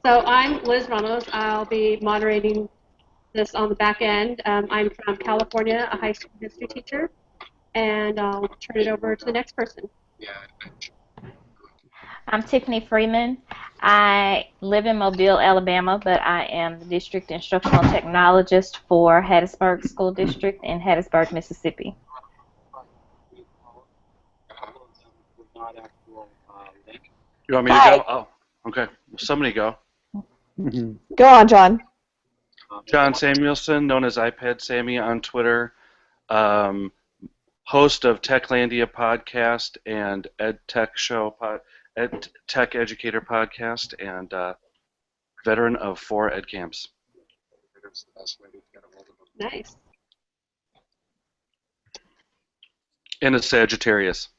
So I'm Liz Ramos. I'll be moderating this on the back end. I'm from California, a high school history teacher, and I'll turn it over to the next person. I'm Tiffany Freeman. I live in Mobile, Alabama, but I am the district instructional technologist for Hattiesburg School District in Hattiesburg, Mississippi. You want me to go? Oh, okay. Somebody go. Go on, John. John Samuelson, known as iPad Sammy on Twitter, host of Techlandia podcast and EdTech Educator podcast, and veteran of 4 Edcamps. Nice. And a Sagittarius.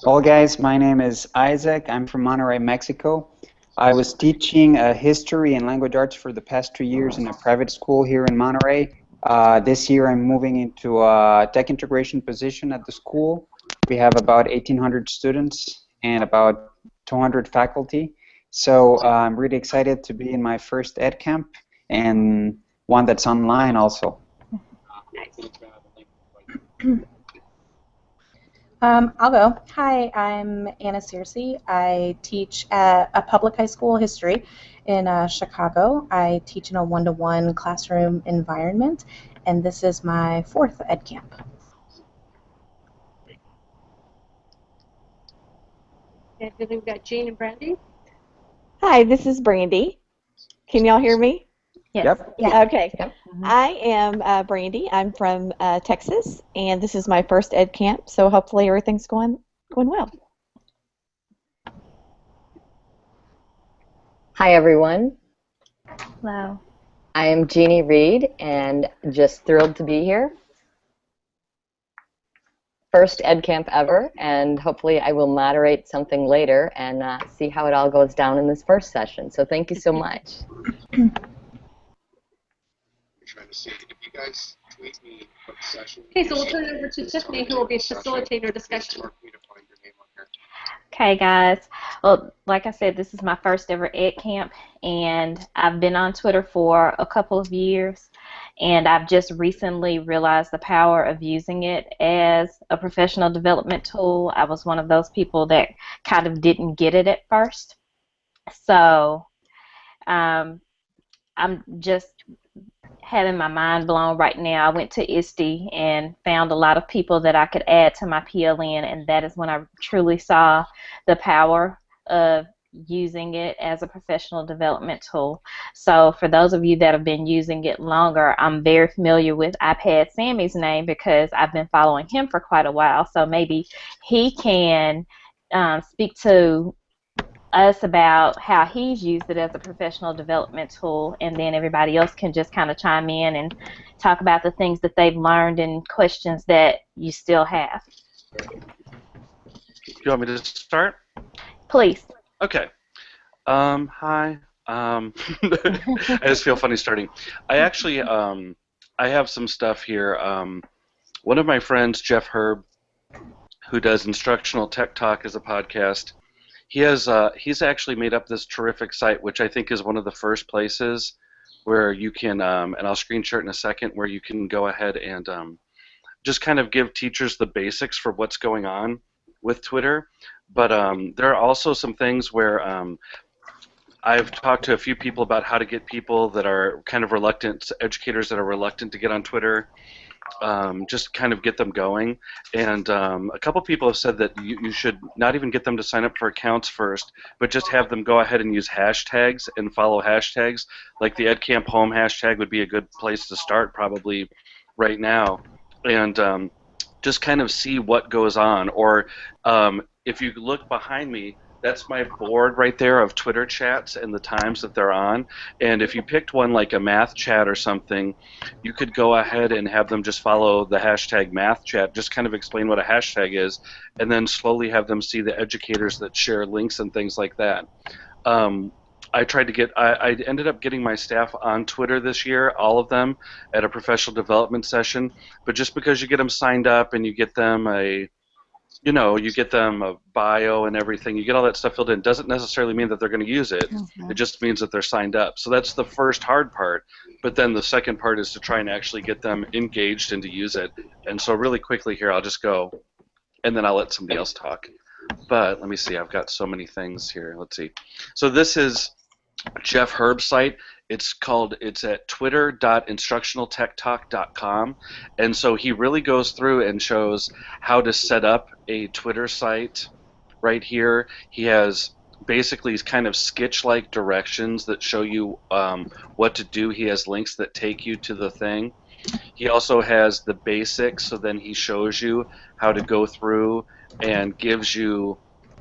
Well, guys, my name is Isaac. I'm from Monterrey, Mexico. I was teaching history and language arts for the past 2 years in a private school here in Monterrey. This year I'm moving into a tech integration position at the school. We have about 1,800 students and about 200 faculty. So I'm really excited to be in my first Edcamp and one that's online also. I'll go. Hi, I'm Anna Searcy. I teach at a public high school history in Chicago. I teach in a one-to-one classroom environment, and this is my 4th Edcamp. And then we've got Jean and Brandy. Hi, this is Brandy. Can y'all hear me? Yes. Yep. Yeah. Okay. Yep. I am Brandy. I'm from Texas, and this is my first Edcamp, so hopefully everything's going well. Hi, everyone. Hello. I am Jeannie Reed, and just thrilled to be here. First Edcamp ever, and hopefully I will moderate something later and see how it all goes down in this first session. So thank you so much. Okay, so we'll turn it over to Tiffany, who will be facilitating our discussion. Okay, guys. Well, like I said, this is my first ever Edcamp, and I've been on Twitter for a couple of years, and I've just recently realized the power of using it as a professional development tool. I was one of those people that kind of didn't get it at first. So I'm just having my mind blown right now. I went to ISTE and found a lot of people that I could add to my PLN, and that is when I truly saw the power of using it as a professional development tool. So for those of you that have been using it longer, I'm very familiar with iPad Sammy's name because I've been following him for quite a while. So maybe he can speak to us about how he's used it as a professional development tool, and then everybody else can just kind of chime in and talk about the things that they've learned and questions that you still have. You want me to start? Please. Okay. Hi. I just feel funny starting. I actually, I have some stuff here. One of my friends, Jeff Herb, who does Instructional Tech Talk as a podcast, he's actually made up this terrific site, which I think is one of the first places where you can, and I'll screen share it in a second, where you can go ahead and just kind of give teachers the basics for what's going on with Twitter. But there are also some things where I've talked to a few people about how to get people that are kind of reluctant, educators that are reluctant to get on Twitter, just kind of get them going. And a couple people have said that you should not even get them to sign up for accounts first, but just have them go ahead and use hashtags and follow hashtags. Like the edcampHOME hashtag would be a good place to start probably right now. And just kind of see what goes on. Or if you look behind me, that's my board right there of Twitter chats and the times that they're on. And if you picked one like a math chat or something, you could go ahead and have them just follow the hashtag math chat, just kind of explain what a hashtag is, and then slowly have them see the educators that share links and things like that. I tried to get, I ended up getting my staff on Twitter this year, all of them, at a professional development session. But just because you get them signed up and you get them a you know, you get them a bio and everything, you get all that stuff filled in. Doesn't necessarily mean that they're going to use it. It just means that they're signed up. So that's the first hard part. But then the second part is to try and actually get them engaged and to use it. And so really quickly here, I'll just go, and then I'll let somebody else talk. But let me see, I've got so many things here. Let's see. So this is Jeff Herb's site. It's at twitter.instructionaltechtalk.com, and so he really goes through and shows how to set up a Twitter site right here. He has basically kind of sketch-like directions that show you what to do. He has links that take you to the thing. He also has the basics, so then he shows you how to go through and gives you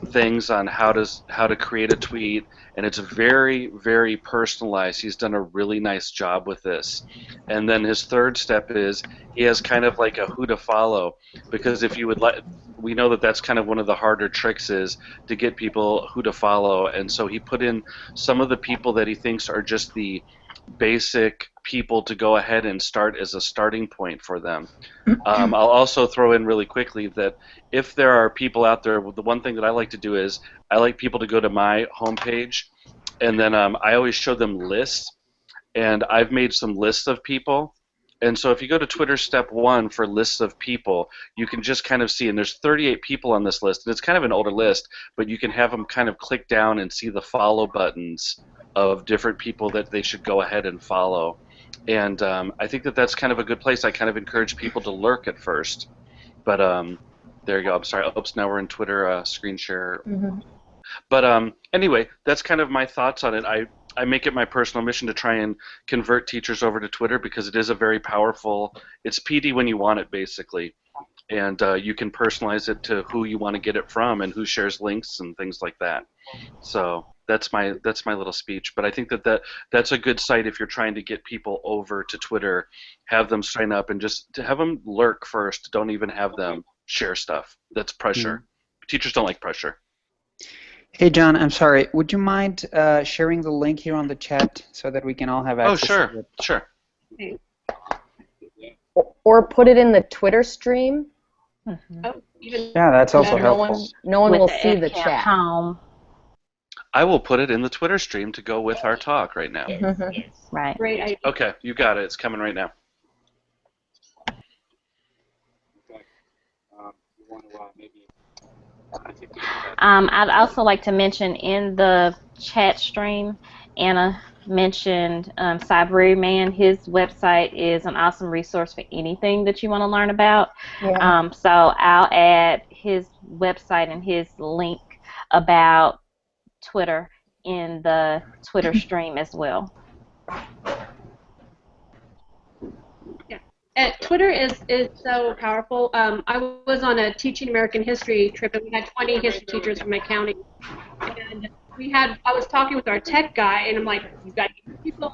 things on how to create a tweet, and it's very, very personalized. He's done a really nice job with this. And then his third step is he has kind of like a who to follow, because if you would like, we know that that's kind of one of the harder tricks is to get people who to follow, and so he put in some of the people that he thinks are just the basic people to go ahead and start as a starting point for them. I'll also throw in really quickly that if there are people out there, the one thing that I like to do is I like people to go to my homepage, and then I always show them lists, and I've made some lists of people. And so if you go to Twitter step 1 for lists of people, you can just kind of see, and there's 38 people on this list, and it's kind of an older list, but you can have them kind of click down and see the follow buttons of different people that they should go ahead and follow. And I think that that's kind of a good place. I kind of encourage people to lurk at first. But there you go. I'm sorry. Oops, now we're in Twitter screen share. But anyway, that's kind of my thoughts on it. I make it my personal mission to try and convert teachers over to Twitter because it is a very powerful, it's PD when you want it, basically. And you can personalize it to who you want to get it from and who shares links and things like that. So that's my little speech. But I think that's a good site if you're trying to get people over to Twitter. Have them sign up and just to have them lurk first. Don't even have them share stuff. That's pressure. Teachers don't like pressure. Hey, John, I'm sorry. Would you mind sharing the link here on the chat so that we can all have access to it? Sure. Or put it in the Twitter stream. Yeah, that's also helpful. No one will see the chat. Home. I will put it in the Twitter stream to go with our talk right now. Yes. Right. Great idea. Okay, you got it. It's coming right now. I'd also like to mention in the chat stream, Anna mentioned Cyberyman. His website is an awesome resource for anything that you want to learn about. Yeah. So I'll add his website and his link about Twitter in the Twitter stream as well. Twitter is so powerful. I was on a Teaching American History trip, and we had 20 history teachers from my county. And I was talking with our tech guy, and I'm like, you got to get people.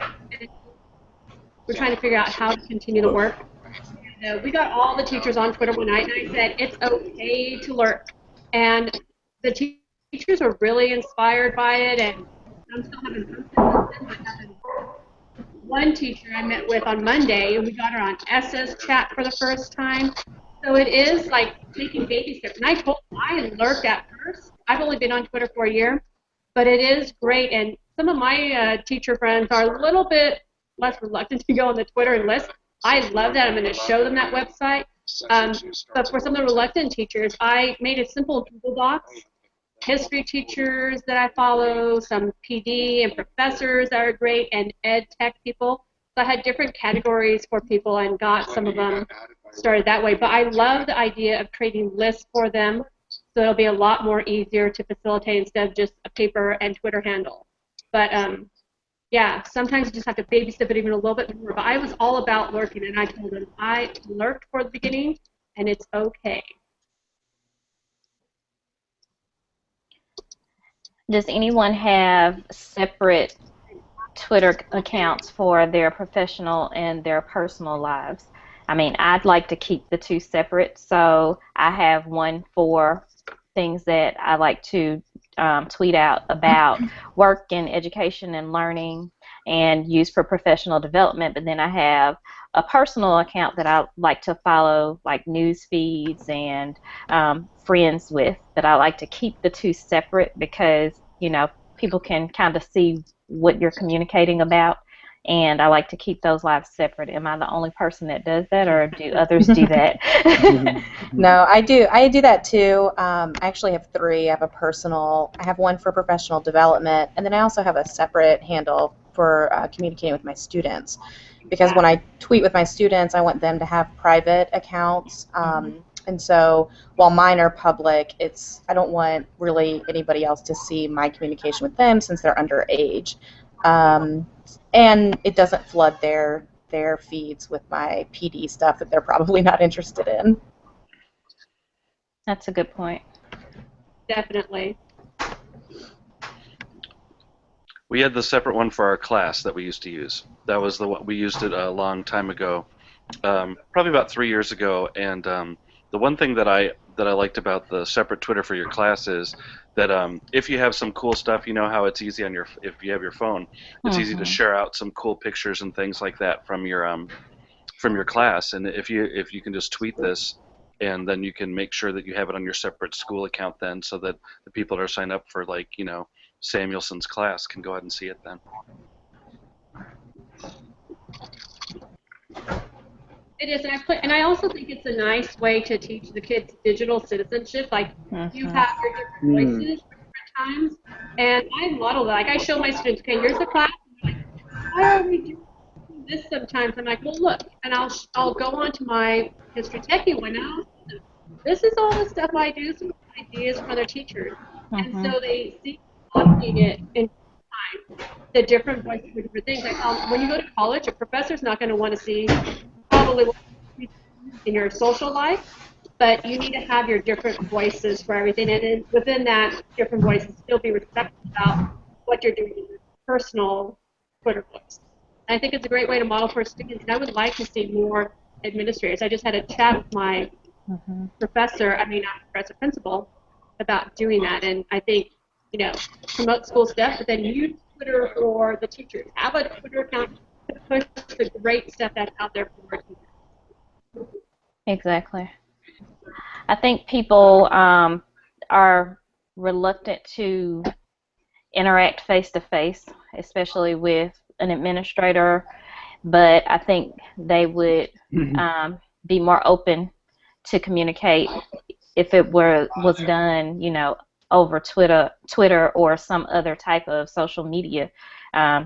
And we're trying to figure out how to continue the work. And, we got all the teachers on Twitter one night, and I said, it's okay to lurk. And the teachers were really inspired by it, and I'm still having fun. One teacher I met with on Monday, and we got her on SS chat for the first time. So it is like taking baby steps. And I told her I lurked at first. I've only been on Twitter for a year, but it is great. And some of my teacher friends are a little bit less reluctant to go on the Twitter and list. I love that. I'm going to show them that website. But for some of the reluctant teachers, I made a simple Google Docs. History teachers that I follow, some PD and professors that are great, and ed tech people. So I had different categories for people and got some of them started that way. But I love the idea of creating lists for them, so it'll be a lot more easier to facilitate instead of just a paper and Twitter handle. But yeah, sometimes you just have to baby step it even a little bit more. But I was all about lurking, and I told them I lurked for the beginning, and it's okay. Does anyone have separate Twitter accounts for their professional and their personal lives? I mean, I'd like to keep the two separate, so I have one for things that I like to tweet out about work and education and learning and use for professional development, but then I have a personal account that I like to follow, like news feeds and friends with, but I like to keep the two separate because, people can kind of see what you're communicating about, and I like to keep those lives separate. Am I the only person that does that, or do others do that? No, I do. I do that too. I actually have three. I have one for professional development, and then I also have a separate handle for communicating with my students. Because when I tweet with my students, I want them to have private accounts. And so while mine are public, I don't want really anybody else to see my communication with them since they're underage. And it doesn't flood their feeds with my PD stuff that they're probably not interested in. That's a good point. Definitely. We had the separate one for our class that we used to use. That was the one we used it a long time ago, probably about 3 years ago. And the one thing that I liked about the separate Twitter for your class is that if you have some cool stuff, you know how it's easy if you have your phone, it's easy to share out some cool pictures and things like that from your class. And if you can just tweet this, and then you can make sure that you have it on your separate school account then, so that the people that are signed up for, like, Samuelson's class can go ahead and see it then. It is, and I also think it's a nice way to teach the kids digital citizenship. Like, you have your different voices for different times, and I model that. Like, I show my students, okay, here's the class. And they're like, why are we doing this sometimes? I'm like, well, look, and I'll go on to my History Techie one now. This is all the stuff I do, some ideas from other teachers, and so they see watching it in time, the different voices for different things. Like, when you go to college, a professor's not going to want to see probably what you do in your social life, but you need to have your different voices for everything, and then within that different voices, still be respectful about what you're doing in your personal Twitter voice. And I think it's a great way to model for students, and I would like to see more administrators. I just had a chat with my principal, about doing that, and I think, promote school stuff, but then use Twitter for the teachers. Have a Twitter account to push the great stuff that's out there for teachers. Exactly. I think people are reluctant to interact face-to-face, especially with an administrator, but I think they would be more open to communicate if it was done, over Twitter or some other type of social media,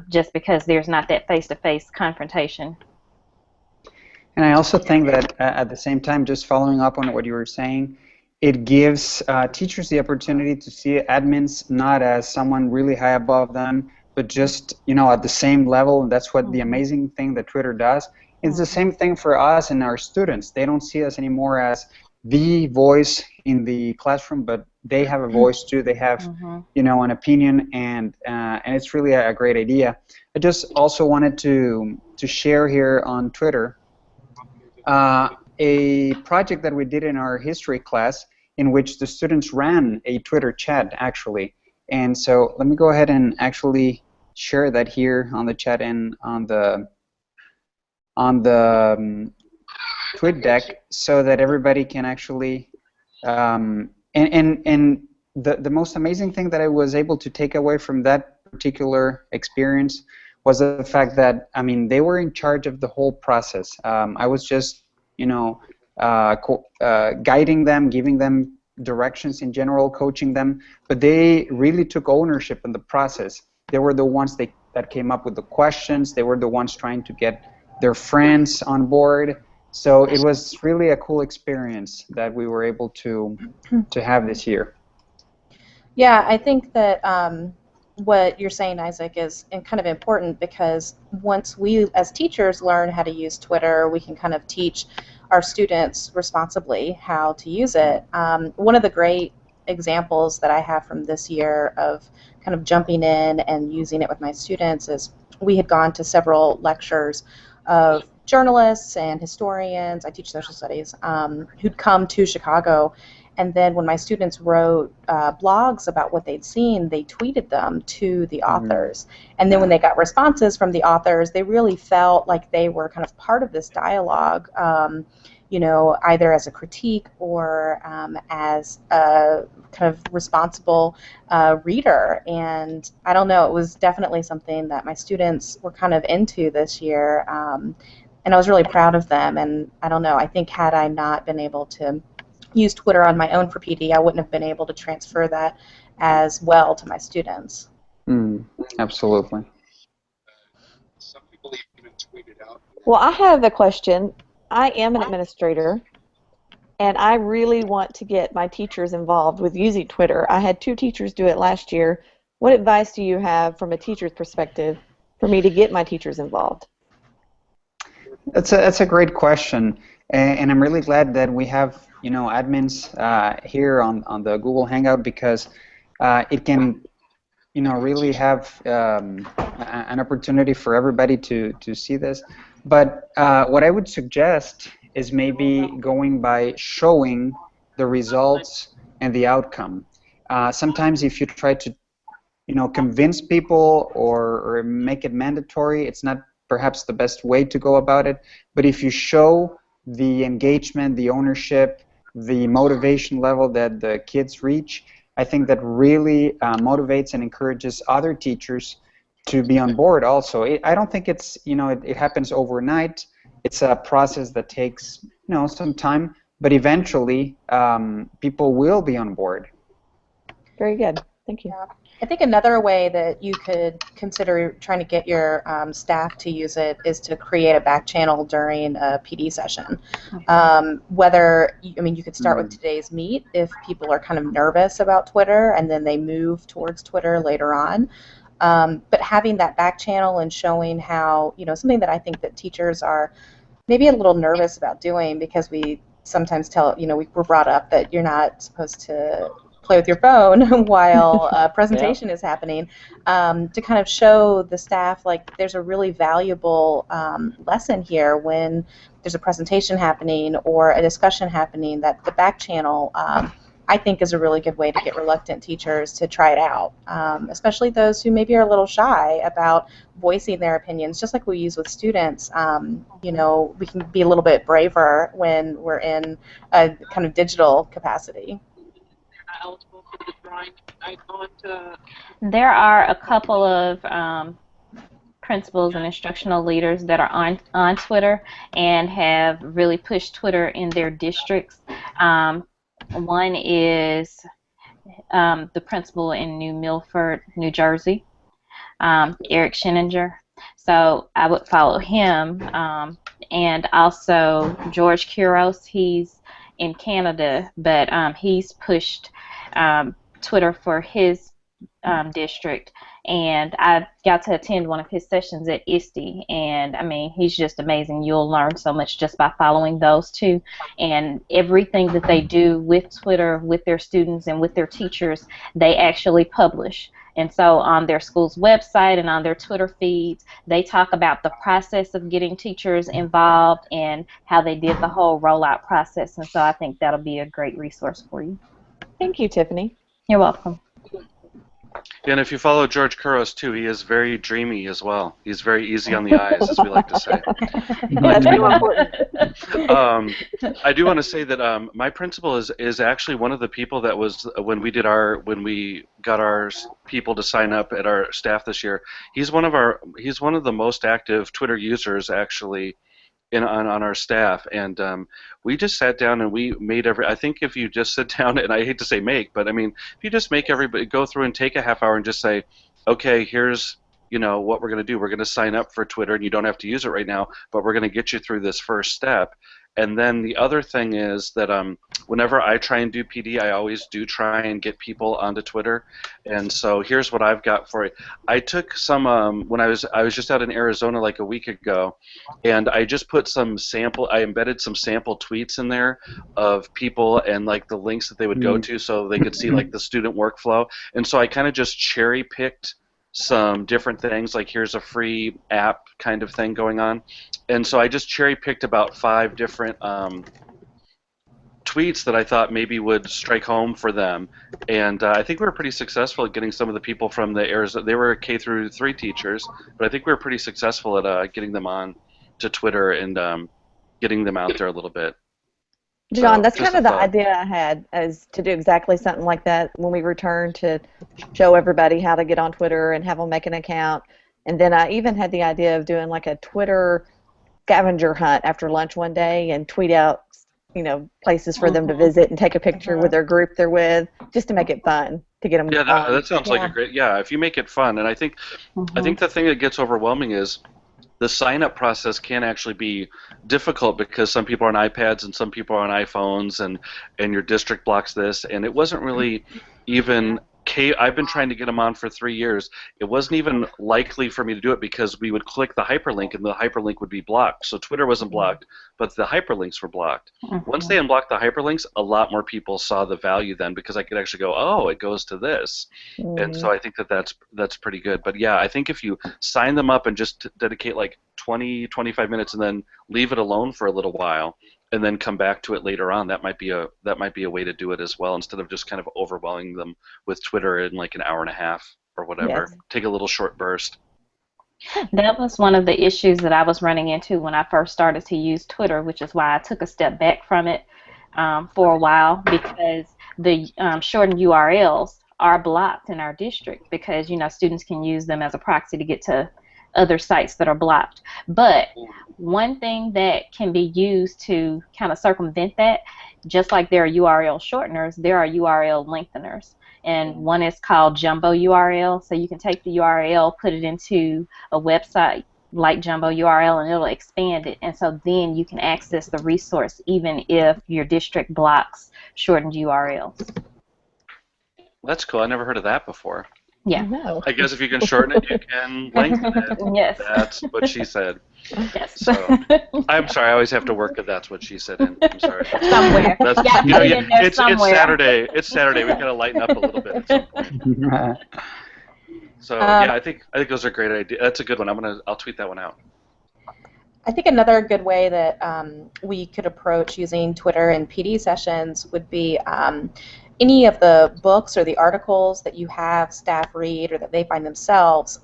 just because there's not that face-to-face confrontation. And I also think that at the same time, just following up on what you were saying, it gives teachers the opportunity to see admins not as someone really high above them, but just, at the same level. And that's what the amazing thing that Twitter does. It's the same thing for us and our students. They don't see us anymore as the voice in the classroom, but they have a voice too. They have, an opinion, and it's really a great idea. I just also wanted to share here on Twitter a project that we did in our history class, in which the students ran a Twitter chat, actually. And so let me go ahead and actually share that here on the chat and on the tweet deck, so that everybody can actually and the most amazing thing that I was able to take away from that particular experience was the fact that, they were in charge of the whole process. I was just, guiding them, giving them directions in general, coaching them, but they really took ownership in the process. They were the ones that came up with the questions. They were the ones trying to get their friends on board. So it was really a cool experience that we were able to have this year. Yeah, I think that what you're saying, Isaac, is kind of important, because once we as teachers learn how to use Twitter, we can kind of teach our students responsibly how to use it. One of the great examples that I have from this year of kind of jumping in and using it with my students is we had gone to several lectures of journalists and historians, I teach social studies, who'd come to Chicago, And then when my students wrote blogs about what they'd seen, they tweeted them to the authors. And then when they got responses from the authors, they really felt like they were kind of part of this dialogue, you know, either as a critique or as a kind of responsible reader. And I don't know, it was definitely something that my students were kind of into this year. And I was really proud of them. And I don't know, I think had I not been able to use Twitter on my own for PD, I wouldn't have been able to transfer that as well to my students. Absolutely. Well, I have a question. I am an administrator, and I really want to get my teachers involved with using Twitter. I had 2 teachers do it last year. What advice do you have from a teacher's perspective for me to get my teachers involved? That's a great question, and I'm really glad that we have, you know, admins here on the Google Hangout, because it can, you know, really have an opportunity for everybody to see this. But what I would suggest is maybe going by showing the results and the outcome. Sometimes if you try to, you know, convince people or make it mandatory, it's not perhaps the best way to go about it. But if you show the engagement, the ownership, the motivation level that the kids reach, I think that really motivates and encourages other teachers to be on board also. I don't think it's, you know, it happens overnight. It's a process that takes, you know, some time, but eventually people will be on board. Very good. Thank you. Yeah. I think another way that you could consider trying to get your staff to use it is to create a back channel during a PD session. Whether, I mean, you could start with today's meet if people are kind of nervous about Twitter and then they move towards Twitter later on. But having that back channel and showing how, you know, something that I think that teachers are maybe a little nervous about doing, because we sometimes tell, you know, we're brought up that you're not supposed to play with your phone while a presentation is happening, to kind of show the staff like there's a really valuable lesson here when there's a presentation happening or a discussion happening, that the back channel I think is a really good way to get reluctant teachers to try it out, especially those who maybe are a little shy about voicing their opinions. Just like we use with students, you know, we can be a little bit braver when we're in a kind of digital capacity. There are a couple of principals and instructional leaders that are on Twitter and have really pushed Twitter in their districts. One is the principal in New Milford, New Jersey, Eric Scheninger. So I would follow him, and also George Kuros. He's in Canada, but he's pushed Twitter for his district, and I got to attend one of his sessions at ISTE, and I mean, he's just amazing. You'll learn so much just by following those two, and everything that they do with Twitter, with their students and with their teachers, they actually publish. And so on their school's website and on their Twitter feeds, they talk about the process of getting teachers involved and how they did the whole rollout process, and so I think that'll be a great resource for you. Thank you, Tiffany. You're welcome. And if you follow George Kuros too, he is very dreamy as well. He's very easy on the eyes, as we like to say. That's real important. I do want to say that my principal is actually one of the people that was when we got our people to sign up at our staff this year. He's one of the most active Twitter users actually on our staff, and we just sat down and we made I think if you just sit down, and I hate to say make, but I mean if you just make everybody go through and take a half hour and just say, okay, here's, you know, what we're going to do. We're going to sign up for Twitter, and you don't have to use it right now, but we're going to get you through this first step. And then the other thing is that whenever I try and do PD, I always do try and get people onto Twitter. And so here's what I've got for you. I took some when I was just out in Arizona like a week ago, and I just put I embedded some sample tweets in there of people and like the links that they would go to, so they could see like the student workflow. And so I kind of just cherry picked some different things, like here's a free app kind of thing going on, and so I just cherry picked about 5 different tweets that I thought maybe would strike home for them, and I think we were pretty successful at getting some of the people from the Arizona. They were K through 3 teachers, but I think we were pretty successful at getting them on to Twitter and getting them out there a little bit. John, So, that's just kind a of the thought. idea I had, is to do exactly something like that when we return, to show everybody how to get on Twitter and have them make an account. And then I even had the idea of doing like a Twitter scavenger hunt after lunch one day and tweet out, places for them to visit and take a picture with their group they're with, just to make it fun to get them Yeah, on. that sounds like a great. Yeah, if you make it fun, and I think the thing that gets overwhelming is the sign-up process can actually be difficult because some people are on iPads and some people are on iPhones, and your district blocks this, and it wasn't really even. I've been trying to get them on for 3 years. It wasn't even likely for me to do it because we would click the hyperlink and the hyperlink would be blocked. So Twitter wasn't blocked, but the hyperlinks were blocked. Once they unblocked the hyperlinks, a lot more people saw the value then, because I could actually go, oh, it goes to this. And so I think that's pretty good. But yeah, I think if you sign them up and just dedicate like 20, 25 minutes and then leave it alone for a little while and then come back to it later on, that might be a way to do it as well, instead of just kind of overwhelming them with Twitter in like an hour and a half or whatever. Yes. Take a little short burst. That was one of the issues that I was running into when I first started to use Twitter, which is why I took a step back from it for a while, because the shortened URLs are blocked in our district because, students can use them as a proxy to get to other sites that are blocked. But one thing that can be used to kind of circumvent that, just like there are URL shorteners, there are URL lengtheners. And one is called Jumbo URL. So you can take the URL, put it into a website like Jumbo URL, and it'll expand it. And so then you can access the resource even if your district blocks shortened URLs. That's cool. I never heard of that before. Yeah. No. I guess if you can shorten it, you can lengthen it. Yes. That's what she said. Yes. So, I'm sorry, I always have to work at "that's what she said" in. I'm sorry. Somewhere. That's, Yeah, you know, put it in there it's somewhere. Saturday. It's Saturday. We've got to lighten up a little bit at some point. So yeah, I think those are great ideas. That's a good one. I'll tweet that one out. I think another good way that we could approach using Twitter in PD sessions would be any of the books or the articles that you have staff read or that they find themselves,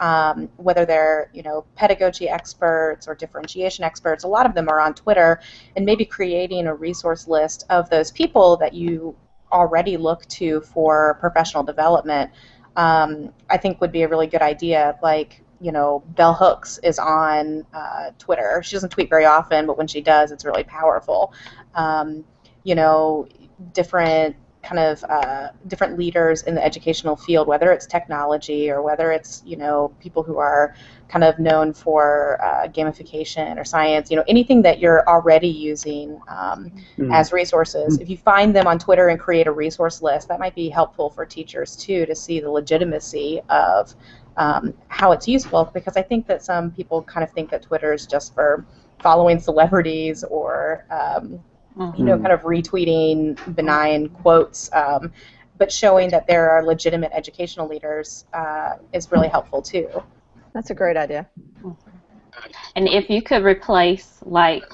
whether they're pedagogy experts or differentiation experts. A lot of them are on Twitter, and maybe creating a resource list of those people that you already look to for professional development, I think would be a really good idea. Like, Bell Hooks is on Twitter. She doesn't tweet very often, but when she does, it's really powerful. Different leaders in the educational field, whether it's technology or whether it's people who are kind of known for gamification or science, anything that you're already using as resources. If you find them on Twitter and create a resource list, that might be helpful for teachers too, to see the legitimacy of how it's useful, because I think that some people kind of think that Twitter is just for following celebrities or kind of retweeting benign quotes, but showing that there are legitimate educational leaders is really helpful too. That's a great idea. And if you could replace like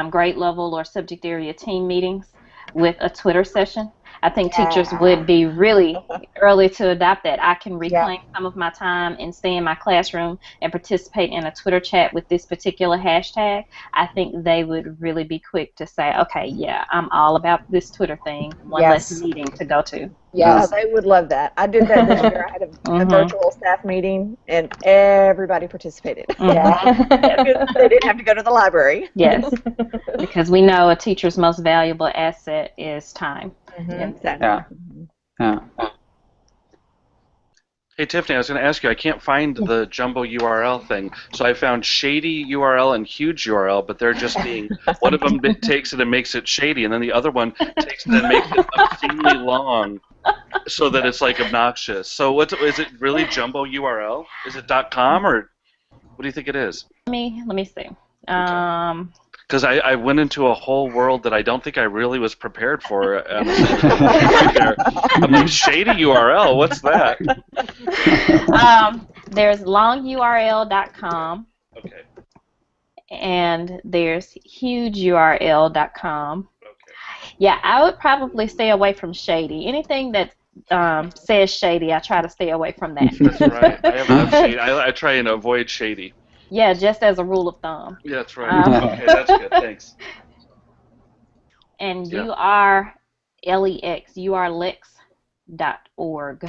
grade level or subject area team meetings with a Twitter session, I think teachers would be really early to adopt that. I can reclaim some of my time and stay in my classroom and participate in a Twitter chat with this particular hashtag. I think they would really be quick to say, okay, yeah, I'm all about this Twitter thing. One less meeting to go to. Yes, they would love that. I did that this year. I had a virtual staff meeting, and everybody participated. Yeah. They didn't have to go to the library. Yes, because we know a teacher's most valuable asset is time. Exactly. Yeah. Hey Tiffany, I was going to ask you. I can't find the Jumbo URL thing, so I found Shady URL and Huge URL, but they're just being. One of them takes it and makes it shady, and then the other one takes it and makes it obscenely long, so that it's like obnoxious. So is it really Jumbo URL? Is it .com, or what do you think it is? Let me see. Because I went into a whole world that I don't think I really was prepared for. I'm like, shady URL, what's that? There's longuRL.com. Okay. And there's hugeurl.com. Okay. Yeah, I would probably stay away from shady. Anything that says shady, I try to stay away from that. That's right. I have enough shady. I try and avoid shady. Yeah, just as a rule of thumb. Yeah, that's right. Okay, that's good. Thanks. And Yeah. you are LEX. You are lex.org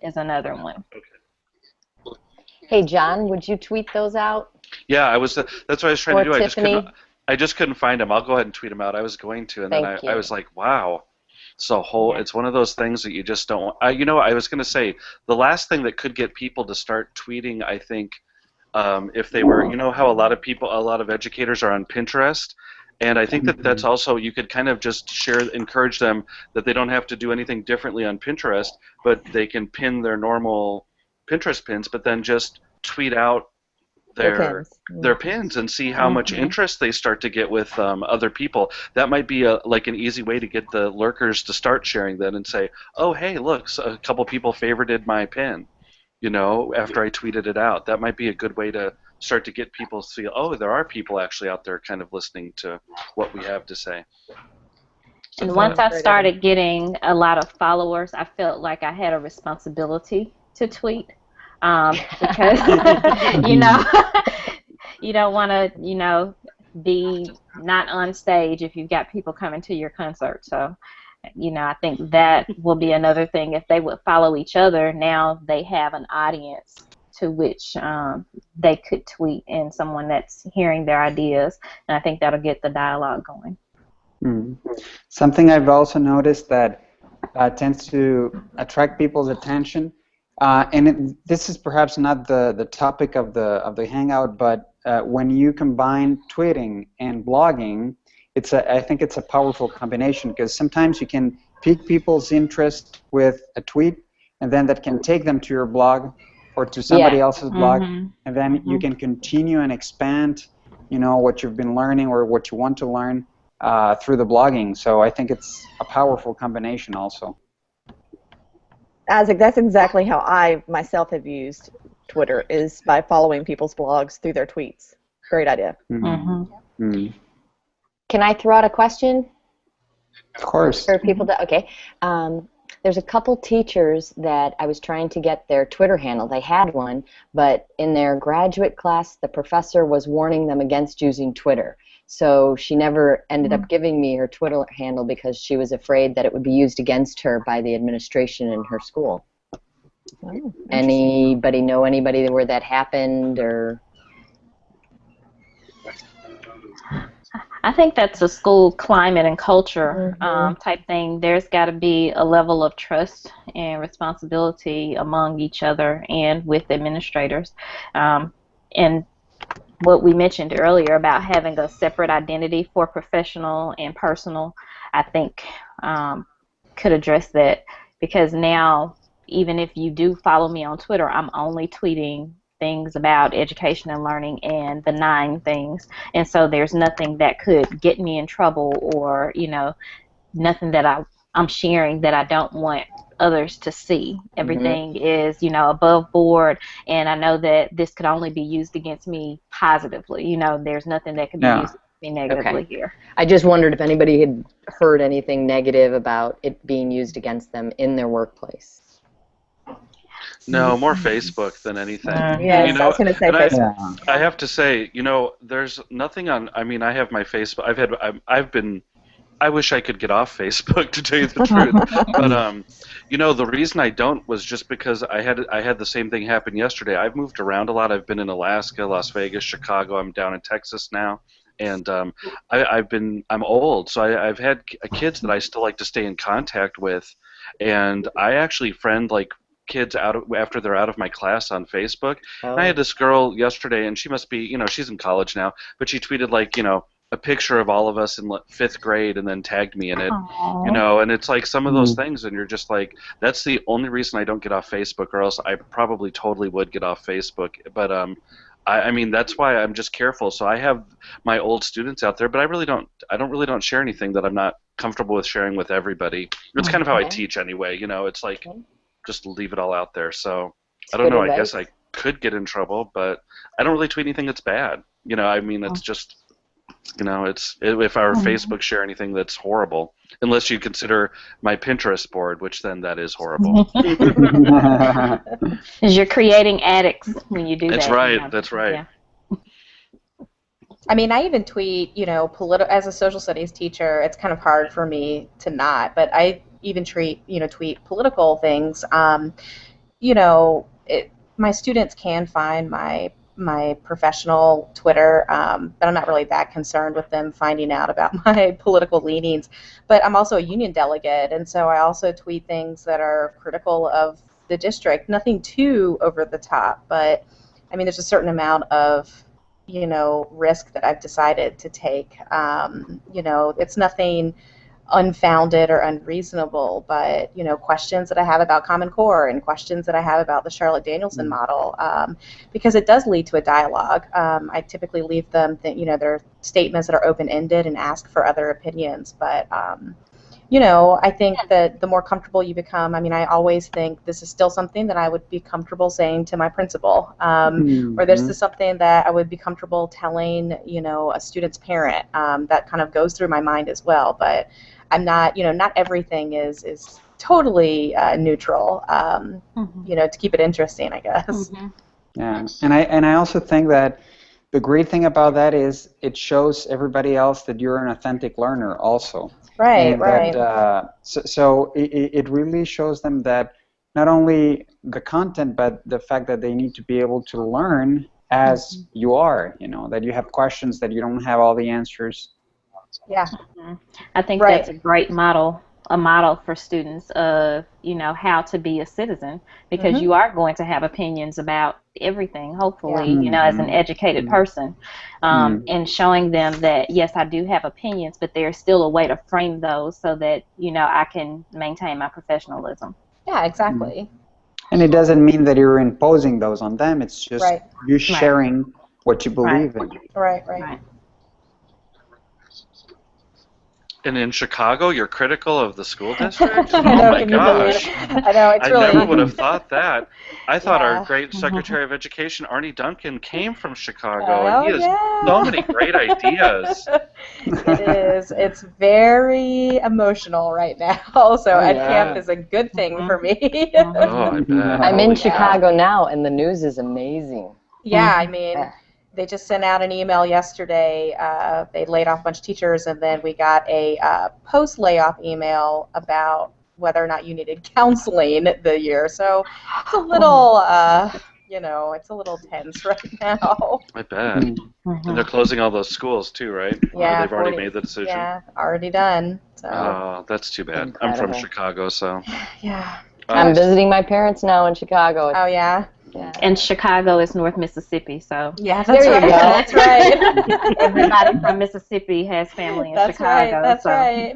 is another one. Okay. Hey, John, would you tweet those out? Yeah, I was. That's what I was trying Or to do. Tiffany? I just couldn't find them. I'll go ahead and tweet them out. I was going to, and then Thank I you. was like, wow. So Yeah. it's one of those things that you just don't. I was going to say the last thing that could get people to start tweeting, I think, if they were, how a lot of educators are on Pinterest, and I think that that's also, you could kind of just encourage them that they don't have to do anything differently on Pinterest, but they can pin their normal Pinterest pins, but then just tweet out their pins and see how much interest they start to get with other people. That might be like an easy way to get the lurkers to start sharing that and say, oh, hey, look, a couple people favorited my pin, after I tweeted it out. That might be a good way to start to get people to feel, oh, there are people actually out there kind of listening to what we have to say. So And once I started getting a lot of followers, I felt like I had a responsibility to tweet. Because you don't want to be not on stage if you've got people coming to your concert. So I think that will be another thing. If they would follow each other, now they have an audience to which they could tweet, and someone that's hearing their ideas, and I think that'll get the dialogue going. Something I've also noticed that tends to attract people's attention. This is perhaps not the topic of the hangout, but when you combine tweeting and blogging, I think it's a powerful combination, because sometimes you can pique people's interest with a tweet, and then that can take them to your blog or to somebody else's blog, and then you can continue and expand, what you've been learning or what you want to learn through the blogging. So I think it's a powerful combination also. Isaac, that's exactly how I myself have used Twitter, is by following people's blogs through their tweets. Great idea. Can I throw out a question? Of course. For people okay. There's a couple teachers that I was trying to get their Twitter handle. They had one, but in their graduate class, the professor was warning them against using Twitter. So she never ended up giving me her Twitter handle because she was afraid that it would be used against her by the administration in her school. Oh, anybody know anybody where that happened? Or I think that's a school climate and culture type thing. There's got to be a level of trust and responsibility among each other and with administrators. And what we mentioned earlier about having a separate identity for professional and personal, I think could address that, because now, even if you do follow me on Twitter, I'm only tweeting things about education and learning and benign things, and so there's nothing that could get me in trouble, or nothing that I'm sharing that I don't want others to see. Everything is above board, and I know that this could only be used against me positively. There's nothing that can be used against me negatively here. I just wondered if anybody had heard anything negative about it being used against them in their workplace. No, more Facebook than anything. Yes, I was going to say Facebook. I have to say, there's nothing on. I mean, I have my Facebook. I wish I could get off Facebook, to tell you the truth. But the reason I don't was just because I had the same thing happen yesterday. I've moved around a lot. I've been in Alaska, Las Vegas, Chicago. I'm down in Texas now, and I'm old, so I've had kids that I still like to stay in contact with, and I actually friend kids after they're out of my class on Facebook. Oh. And I had this girl yesterday, and she must be, she's in college now, but she tweeted a picture of all of us in 5th grade and then tagged me in it. Aww. And it's like some of those things, and you're just like, that's the only reason I don't get off Facebook, or else I probably totally would get off Facebook. But I mean, that's why I'm just careful. So I have my old students out there, but I don't really share anything that I'm not comfortable with sharing with everybody. It's kind of how I teach anyway. It's like, just leave it all out there. So I don't know. I guess I could get in trouble, but I don't really tweet anything that's bad. I mean, it's just, if our Facebook share anything that's horrible, unless you consider my Pinterest board, which then that is horrible. You're creating addicts when you do That's that. right. That's right. Yeah. I mean, I even tweet, as a social studies teacher, it's kind of hard for me to not, but I even tweet political things. My students can find my professional Twitter, but I'm not really that concerned with them finding out about my political leanings. But I'm also a union delegate, and so I also tweet things that are critical of the district. Nothing too over the top, but I mean, there's a certain amount of risk that I've decided to take. It's nothing unfounded or unreasonable, but questions that I have about Common Core and questions that I have about the Charlotte Danielson model, because it does lead to a dialogue. I typically leave them, there are statements that are open-ended and ask for other opinions, but I think that the more comfortable you become, I mean, I always think this is still something that I would be comfortable saying to my principal, or this is something that I would be comfortable telling, a student's parent. That kind of goes through my mind as well, but I'm not, not everything is totally neutral, to keep it interesting, I guess. Yeah, and I also think that the great thing about that is it shows everybody else that you're an authentic learner also. Right, and right. That, so it really shows them that not only the content, but the fact that they need to be able to learn as you are, that you have questions, that you don't have all the answers. Yeah. I think that's a great model, a model for students of, how to be a citizen, because you are going to have opinions about everything, hopefully, as an educated person, and showing them that, yes, I do have opinions, but there's still a way to frame those so that, I can maintain my professionalism. Yeah, exactly. And it doesn't mean that you're imposing those on them. It's just you sharing what you believe in. Right. And in Chicago, you're critical of the school district? I Oh know, my gosh. I know, it's really... I never would have thought that. I thought our great Secretary of Education, Arnie Duncan, came from Chicago, and he has so many great ideas. It is. It's very emotional right now, so Edcamp is a good thing for me. Oh, I bet. I'm in Chicago now, and the news is amazing. Yeah, I mean... They just sent out an email yesterday. They laid off a bunch of teachers, and then we got a post-layoff email about whether or not you needed counseling the year. So it's a little, it's a little tense right now. I bet. And they're closing all those schools too, right? Yeah. They've already made the decision. Yeah, already done. So. Oh, that's too bad. Incredible. I'm from Chicago, so. Yeah. I'm visiting my parents now in Chicago. Oh, yeah? Yeah. And Chicago is North Mississippi, so yeah, that's right. That's right. Everybody from Mississippi has family in Chicago. That's right.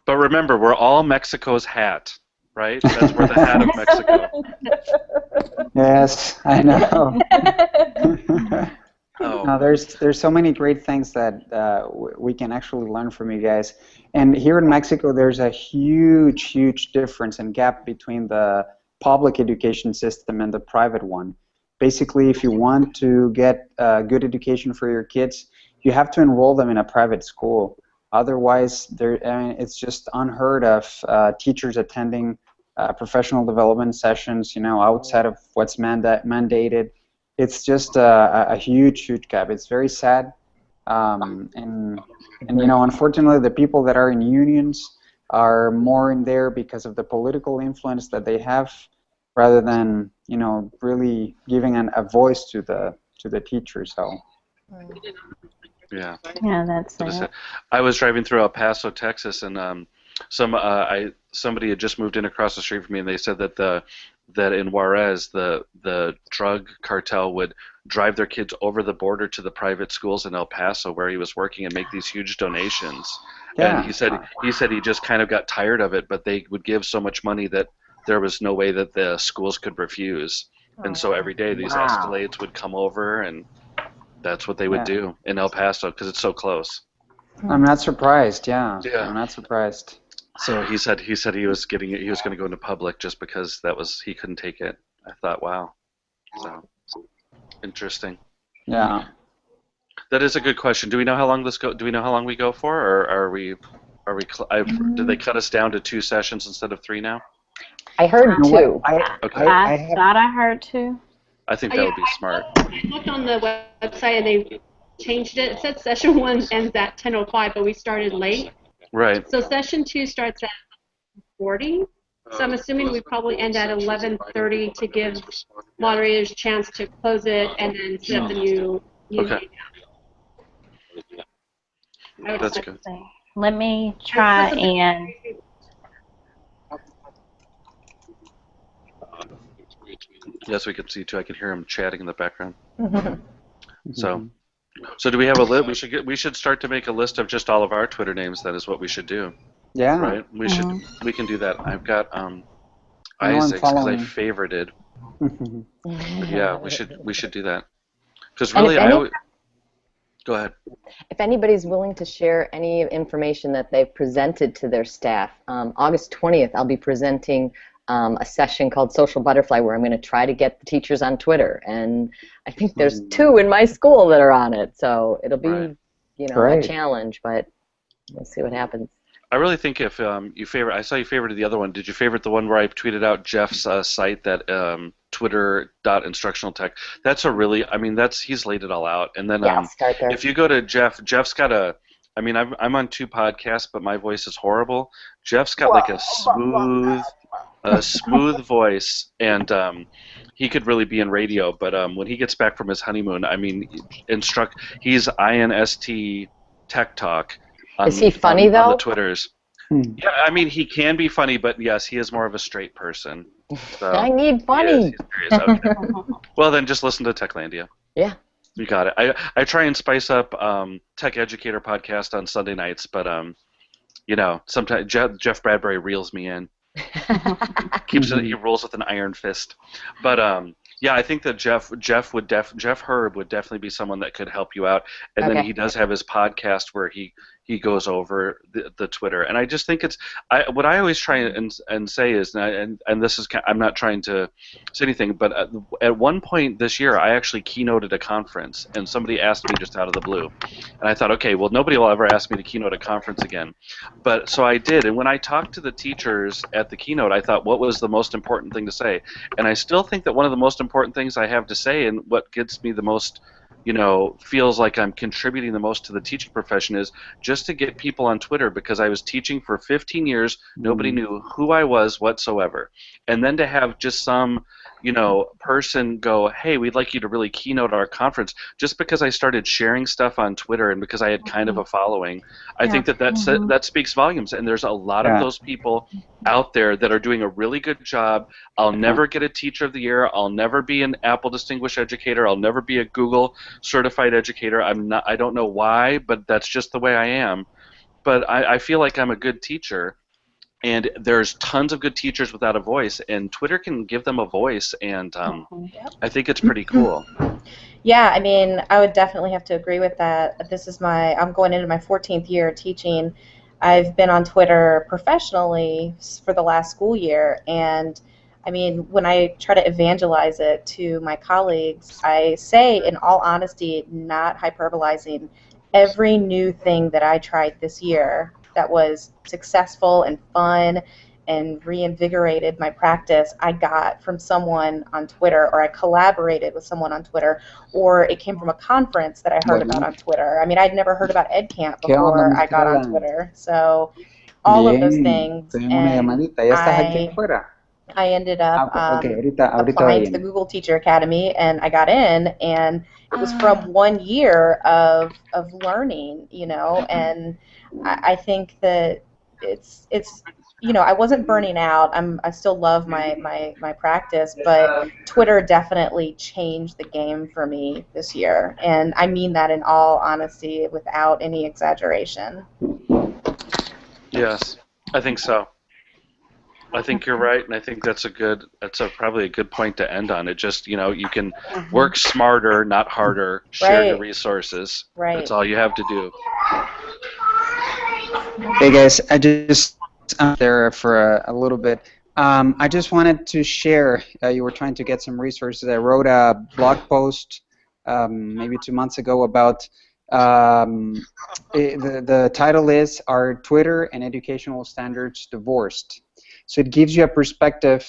But remember, we're all Mexico's hat, right? That's we're the hat of Mexico. Yes, I know. Oh. No, there's so many great things that we can actually learn from you guys. And here in Mexico, there's a huge difference and gap between the public education system and the private one. Basically, if you want to get a good education for your kids, you have to enroll them in a private school. Otherwise, it's just unheard of teachers attending professional development sessions, outside of what's mandated. It's just a huge gap. It's very sad, and unfortunately, the people that are in unions are more in there because of the political influence that they have, rather than really giving a voice to the teachers. So. Yeah. Yeah, that's it. I was driving through El Paso, Texas, and somebody had just moved in across the street from me, and they said that in Juarez, the drug cartel would drive their kids over the border to the private schools in El Paso where he was working and make these huge donations. Yeah. And he said he just kind of got tired of it, but they would give so much money that there was no way that the schools could refuse. And so every day these Escalades would come over, and that's what they would do in El Paso because it's so close. I'm not surprised. Yeah. I'm not surprised. So he said he was going to go into public just because he couldn't take it. I thought, wow. So interesting. Yeah. That is a good question. Do we know how long we go for, or are we? Are we? Did they cut us down to 2 sessions instead of 3 now? I heard You know two. what? Okay. I have. thought I heard too. I think that would be smart. I looked on the website and they changed it. It said session 1 ends at 10:05, but we started late. Right. So session 2 starts at 40. So I'm assuming we probably end at 11:30 to give moderators a chance to close it and then set up the new Okay. I would That's say. good. Let me try and. Yes, we could see too. I could hear him chatting in the background. Mm-hmm. So do we have a list? We should start to make a list of just all of our Twitter names. That is what we should do. Yeah. Right. We can do that. I've got I know Isaac's because I following. favorited. Yeah, we should do that. Because And really, go ahead. If anybody's willing to share any information that they've presented to their staff, August 20th, I'll be presenting a session called Social Butterfly where I'm going to try to get the teachers on Twitter. And I think there's 2 in my school that are on it. So it'll be, Right. A challenge, but we'll see what happens. I really think if you favorite, I saw you favorited the other one. Did you favorite the one where I tweeted out Jeff's site, that Twitter.instructionaltech? That's a really, he's laid it all out. And then Yeah, I'll start there. if you go to Jeff's got I'm on 2 podcasts, but my voice is horrible. Jeff's got like a smooth voice, and he could really be in radio. But when he gets back from his honeymoon, he's INST Tech Talk. Is he funny, though? On the Twitters. Yeah, he can be funny, but yes, he is more of a straight person. So I need funny. He's serious. Okay. Well, then just listen to Techlandia. Yeah. You got it. I try and spice up Tech Educator podcast on Sunday nights, but sometimes Jeff Bradbury reels me in. He rolls with an iron fist. But yeah, I think that Jeff Herb would definitely be someone that could help you out. And then he does have his podcast where he goes over the Twitter. And I just think what I always try and say is, and this is, I'm not trying to say anything, but at one point this year I actually keynoted a conference, and somebody asked me just out of the blue. And I thought, okay, well, nobody will ever ask me to keynote a conference again. But so I did. And when I talked to the teachers at the keynote, I thought, what was the most important thing to say? And I still think that one of the most important things I have to say, and what gets me the most, feels like I'm contributing the most to the teaching profession, is just to get people on Twitter, because I was teaching for 15 years, nobody knew who I was whatsoever. And then to have just some, person go, hey, we'd like you to really keynote our conference, just because I started sharing stuff on Twitter and because I had kind of a following, I think that speaks volumes. And there's a lot of those people out there that are doing a really good job. I'll never get a Teacher of the Year. I'll never be an Apple Distinguished Educator. I'll never be a Google Certified Educator. I don't know why, but that's just the way I am. But I feel like I'm a good teacher. And there's tons of good teachers without a voice, and Twitter can give them a voice, and I think it's pretty cool. Yeah, I would definitely have to agree with that. I'm going into my 14th year teaching. I've been on Twitter professionally for the last school year, and when I try to evangelize it to my colleagues, I say, in all honesty, not hyperbolizing, every new thing that I tried this year that was successful and fun and reinvigorated my practice, I got from someone on Twitter, or I collaborated with someone on Twitter, or it came from a conference that I heard about on Twitter. I'd never heard about Edcamp before I got on Twitter. So all of those things. And I ended up applying to the Google Teacher Academy, and I got in, and it was from 1 year of learning, and I think that it's I wasn't burning out. I still love my practice, but Twitter definitely changed the game for me this year, and I mean that in all honesty, without any exaggeration. Yes, I think so. I think you're right, and I think that's probably a good point to end on. It just, you can work smarter, not harder. Share your resources. Right. That's all you have to do. Hey guys, I just there for a little bit. I just wanted to share. You were trying to get some resources. I wrote a blog post maybe 2 months ago about The title is Are Twitter and Educational Standards Divorced? So it gives you a perspective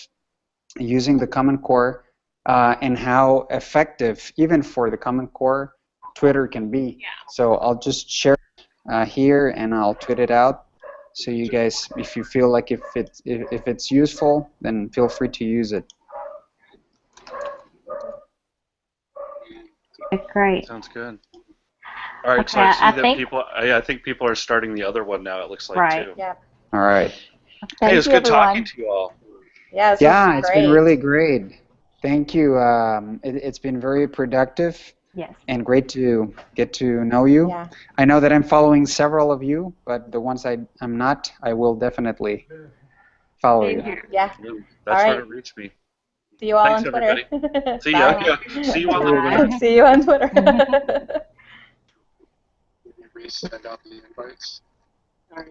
using the Common Core and how effective, even for the Common Core, Twitter can be. So I'll just share here and I'll tweet it out. So you guys, if you feel like if it's useful, then feel free to use it. Okay, great. Sounds good. All right, Okay, so I see I that think, people. I think people are starting the other one now. It looks like right. too. Yeah. All right. Thank Hey, it's you, good everyone. talking to you all. Yeah, this Yeah, was it's great. been really great. Thank you. It's been very productive Yes. and great to get to know you. Yeah. I know that I'm following several of you, but the ones I'm not, I will definitely follow Same you. here. Yeah. That's All where right. to reach me. See you all Thanks, on Twitter. everybody. See ya. Bye. Yeah. See you on the Bye. web. See you on Twitter. Resend out the invites. Sorry.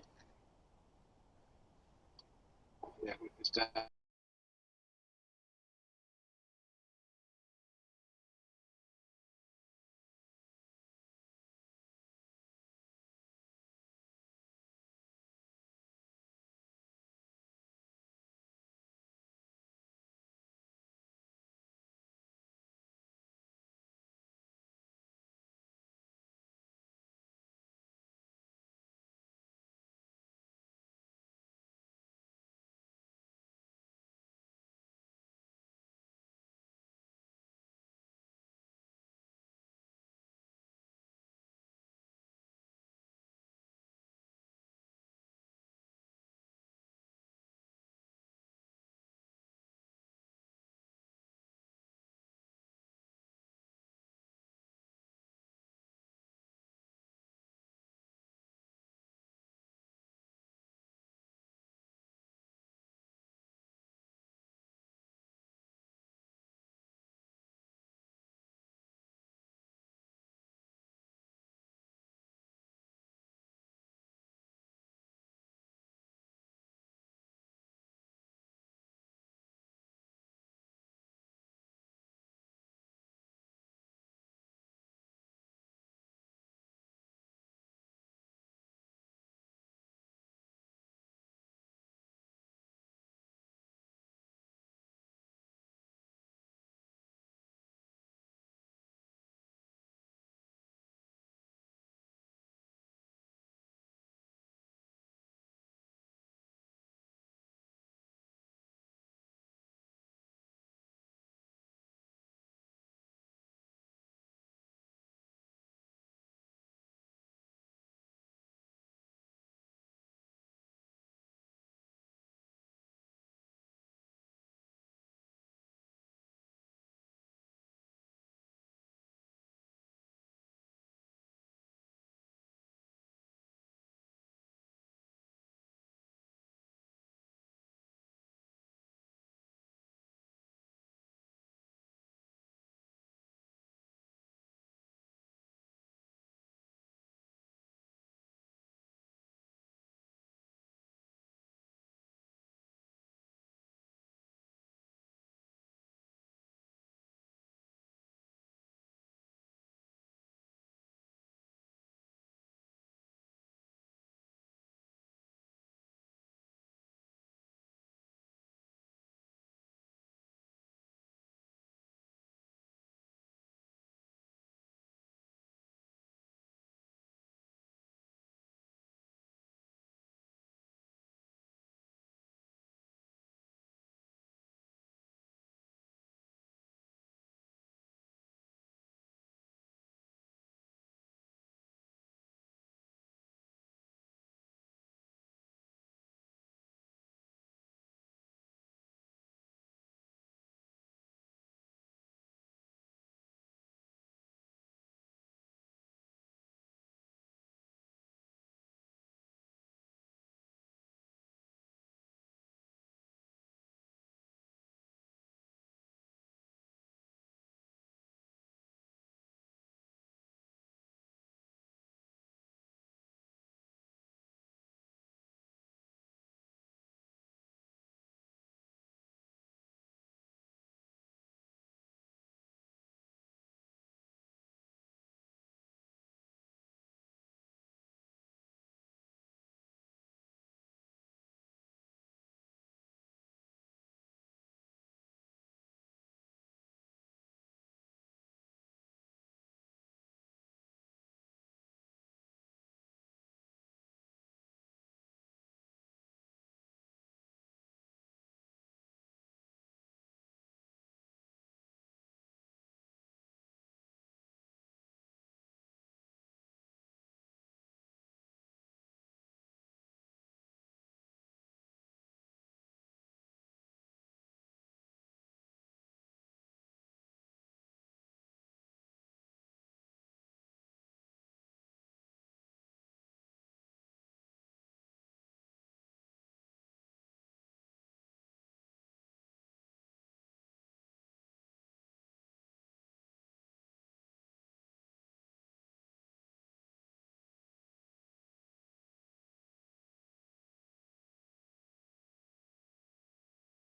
Yeah, we just